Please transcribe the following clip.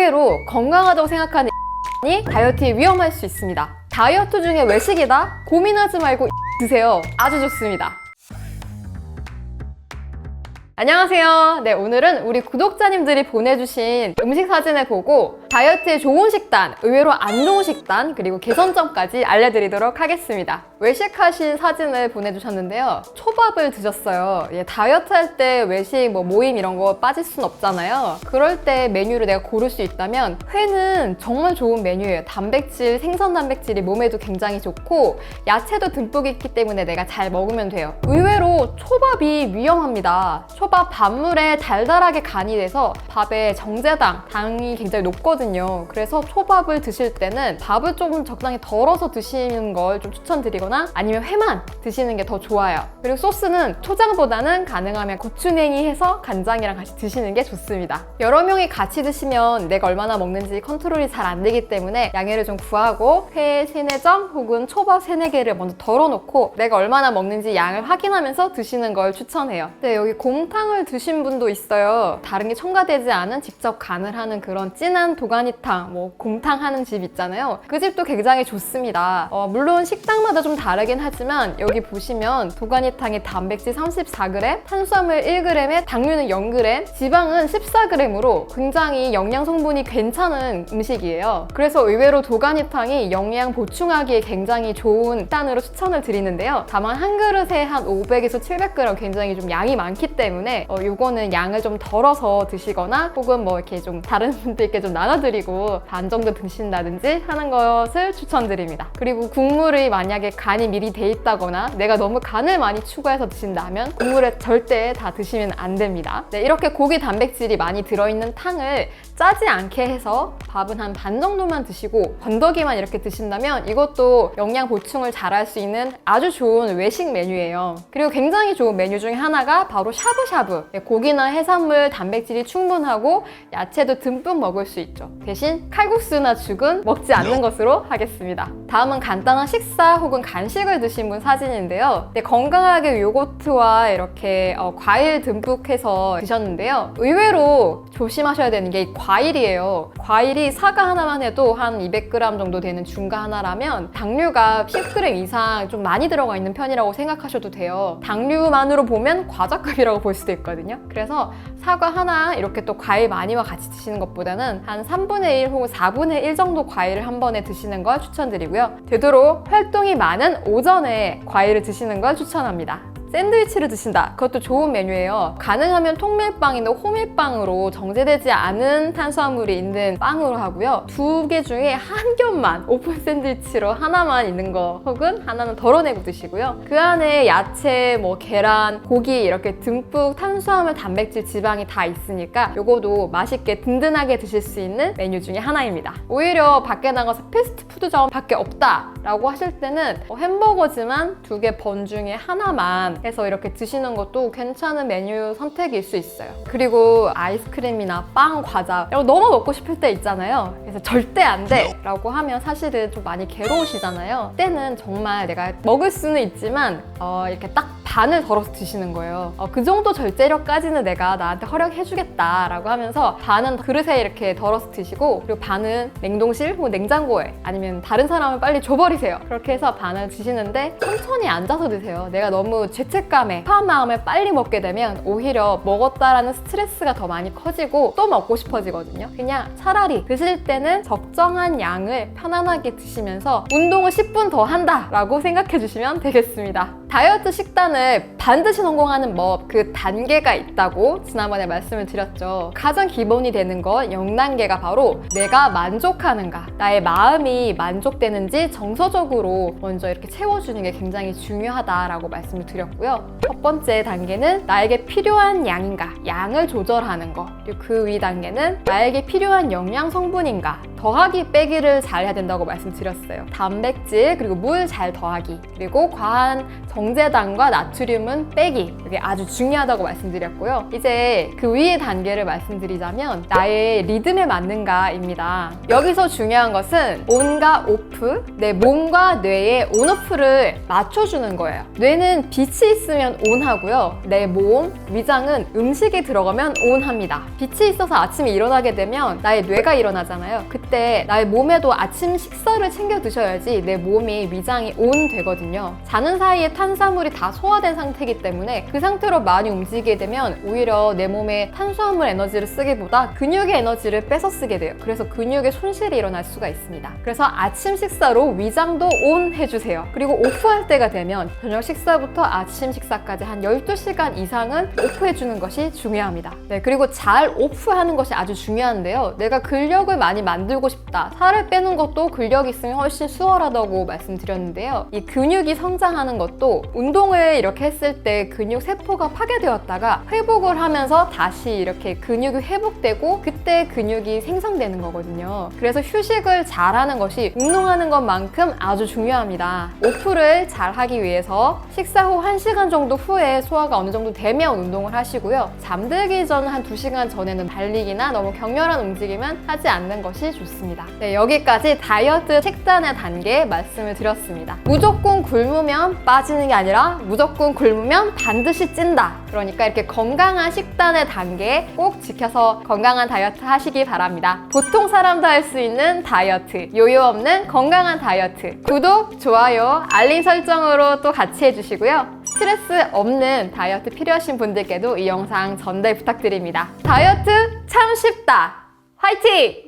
의외로 건강하다고 생각하는 이 다이어트에 위험할 수 있습니다. 다이어트 중에 외식이다? 고민하지 말고 드세요. 아주 좋습니다. 안녕하세요. 네, 오늘은 우리 구독자님들이 보내주신 음식 사진을 보고 다이어트에 좋은 식단, 의외로 안 좋은 식단, 그리고 개선점까지 알려드리도록 하겠습니다. 외식하신 사진을 보내주셨는데요. 초밥을 드셨어요. 다이어트 할 때 외식, 모임 이런 거 빠질 순 없잖아요. 그럴 때 메뉴를 내가 고를 수 있다면 회는 정말 좋은 메뉴예요. 단백질, 생선 단백질이 몸에도 굉장히 좋고 야채도 듬뿍 있기 때문에 내가 잘 먹으면 돼요. 의외로 초밥이 위험합니다. 초밥 밥물에 달달하게 간이 돼서 밥에 정제당, 당이 굉장히 높거든요. 그래서 초밥을 드실 때는 밥을 조금 적당히 덜어서 드시는 걸 좀 추천드리거나 아니면 회만 드시는 게 더 좋아요. 그리고 소스는 초장보다는 가능하면 고추냉이 해서 간장이랑 같이 드시는 게 좋습니다. 여러 명이 같이 드시면 내가 얼마나 먹는지 컨트롤이 잘 안 되기 때문에 양해를 좀 구하고 회 3-4점 혹은 초밥 3-4개를 먼저 덜어놓고 내가 얼마나 먹는지 양을 확인하면서 드시는 걸 추천해요. 네, 여기 곰탕을 드신 분도 있어요. 다른 게 첨가되지 않은 직접 간을 하는 그런 진한 도가니탕, 곰탕 하는 집 있잖아요. 그 집도 굉장히 좋습니다. 물론 식당마다 좀 다르긴 하지만 여기 보시면 도가니탕에 단백질 34g, 탄수화물 1g에 당류는 0g, 지방은 14g으로 굉장히 영양 성분이 괜찮은 음식이에요. 그래서 의외로 도가니탕이 영양 보충하기에 굉장히 좋은 식단으로 추천을 드리는데요. 다만 한 그릇에 한 500에서 700g 굉장히 좀 양이 많기 때문에 요거는 양을 좀 덜어서 드시거나 혹은 이렇게 좀 다른 분들께 좀 나눠드리고 반 정도 드신다든지 하는 것을 추천드립니다. 그리고 국물이 만약에 간이 미리 돼 있다거나 내가 너무 간을 많이 추가해서 드신다면 국물에 절대 다 드시면 안 됩니다. 네, 이렇게 고기 단백질이 많이 들어있는 탕을 짜지 않게 해서 밥은 한 반 정도만 드시고 건더기만 이렇게 드신다면 이것도 영양 보충을 잘 할 수 있는 아주 좋은 외식 메뉴예요. 그리고 굉장히 좋은 메뉴 중에 하나가 바로 샤브샤브. 고기나 해산물 단백질이 충분하고 야채도 듬뿍 먹을 수 있죠. 대신 칼국수나 죽은 먹지 않는 것으로 하겠습니다. 다음은 간단한 식사 혹은 간식을 드신 분 사진인데요. 네, 건강하게 요거트와 이렇게 과일 듬뿍 해서 드셨는데요. 의외로 조심하셔야 되는 게 과일이에요. 과일이 사과 하나만 해도 한 200g 정도 되는 중과 하나라면 당류가 10g 이상 좀 많이 들어가 있는 편이라고 생각하셔도 돼요. 당류만으로 보면 과자급이라고 볼 수도 있거든요. 그래서 사과 하나 이렇게 또 과일 많이와 같이 드시는 것보다는 한 3분의 1 혹은 4분의 1 정도 과일을 한 번에 드시는 걸 추천드리고요. 되도록 활동이 많은 오전에 과일을 드시는 걸 추천합니다. 샌드위치를 드신다. 그것도 좋은 메뉴예요. 가능하면 통밀빵이나 호밀빵으로 정제되지 않은 탄수화물이 있는 빵으로 하고요. 2개 중에 한 겹만 오픈 샌드위치로 하나만 있는 거 혹은 하나는 덜어내고 드시고요. 그 안에 야채, 계란, 고기 이렇게 듬뿍 탄수화물, 단백질, 지방이 다 있으니까 요거도 맛있게 든든하게 드실 수 있는 메뉴 중에 하나입니다. 오히려 밖에 나가서 패스트푸드점 밖에 없다 라고 하실 때는 햄버거지만 2개 번 중에 하나만 해서 이렇게 드시는 것도 괜찮은 메뉴 선택일 수 있어요. 그리고 아이스크림이나 빵, 과자 이런 거 너무 먹고 싶을 때 있잖아요. 그래서 절대 안 돼 라고 하면 사실은 좀 많이 괴로우시잖아요. 그때는 정말 내가 먹을 수는 있지만 이렇게 딱 반을 덜어서 드시는 거예요. 그 정도 절제력까지는 내가 나한테 허락해주겠다 라고 하면서 반은 그릇에 이렇게 덜어서 드시고 그리고 반은 냉동실 혹은 냉장고에 아니면 다른 사람을 빨리 줘버리세요. 그렇게 해서 반을 드시는데 천천히 앉아서 드세요. 내가 너무 죄책감에 급한 마음에 빨리 먹게 되면 오히려 먹었다라는 스트레스가 더 많이 커지고 또 먹고 싶어지거든요. 그냥 차라리 드실 때는 적정한 양을 편안하게 드시면서 운동을 10분 더 한다 라고 생각해 주시면 되겠습니다. 다이어트 식단을 반드시 성공하는 법, 그 단계가 있다고 지난번에 말씀을 드렸죠. 가장 기본이 되는 건 0단계가 바로 내가 만족하는가, 나의 마음이 만족되는지 정서적으로 먼저 이렇게 채워주는 게 굉장히 중요하다라고 말씀을 드렸고요. 첫 번째 단계는 나에게 필요한 양인가, 양을 조절하는 거. 그리고 그 위 단계는 나에게 필요한 영양 성분인가, 더하기 빼기를 잘 해야 된다고 말씀드렸어요. 단백질 그리고 물 잘 더하기, 그리고 과한 정제당과 나트륨은 빼기, 이게 아주 중요하다고 말씀드렸고요. 이제 그 위의 단계를 말씀드리자면 나의 리듬에 맞는가입니다. 여기서 중요한 것은 온과 오프, 내 몸과 뇌의 온오프를 맞춰주는 거예요. 뇌는 빛이 있으면 온하고요. 내 몸, 위장은 음식이 들어가면 온합니다. 빛이 있어서 아침에 일어나게 되면 나의 뇌가 일어나잖아요. 그때 나의 몸에도 아침 식사를 챙겨 드셔야지 내 몸이, 위장이 온 되거든요. 자는 사이에 탄수화물이 다 소화된 상태이기 때문에 그 상태로 많이 움직이게 되면 오히려 내 몸에 탄수화물 에너지를 쓰기보다 근육의 에너지를 뺏어 쓰게 돼요. 그래서 근육의 손실이 일어날 수가 있습니다. 그래서 아침 식사로 위장도 온 해주세요. 그리고 오프할 때가 되면 저녁 식사부터 아침 식사까지 한 12시간 이상은 오프해주는 것이 중요합니다. 네, 그리고 잘 오프하는 것이 아주 중요한데요. 내가 근력을 많이 만들고 싶다, 살을 빼는 것도 근력이 있으면 훨씬 수월하다고 말씀드렸는데요. 이 근육이 성장하는 것도 운동을 이렇게 했을 때 근육 세포가 파괴되었다가 회복을 하면서 다시 이렇게 근육이 회복되고 그때 근육이 생성되는 거거든요. 그래서 휴식을 잘하는 것이 운동하는 것만큼 아주 중요합니다. 오프를 잘 하기 위해서 식사 후 1시간 정도 후에 소화가 어느 정도 되면 운동을 하시고요. 잠들기 전 한 2시간 전에는 달리기나 너무 격렬한 움직임은 하지 않는 것이 좋습니다. 네, 여기까지 다이어트 식단의 단계 말씀을 드렸습니다. 무조건 굶으면 빠지는 게 아니라 무조건 굶으면 반드시 찐다. 그러니까 이렇게 건강한 식단의 단계 꼭 지켜서 건강한 다이어트 하시기 바랍니다. 보통 사람도 할 수 있는 다이어트, 요요 없는 건강한 다이어트. 구독, 좋아요, 알림 설정으로 또 같이 해주시고요. 스트레스 없는 다이어트 필요하신 분들께도 이 영상 전달 부탁드립니다. 다이어트 참 쉽다. 화이팅!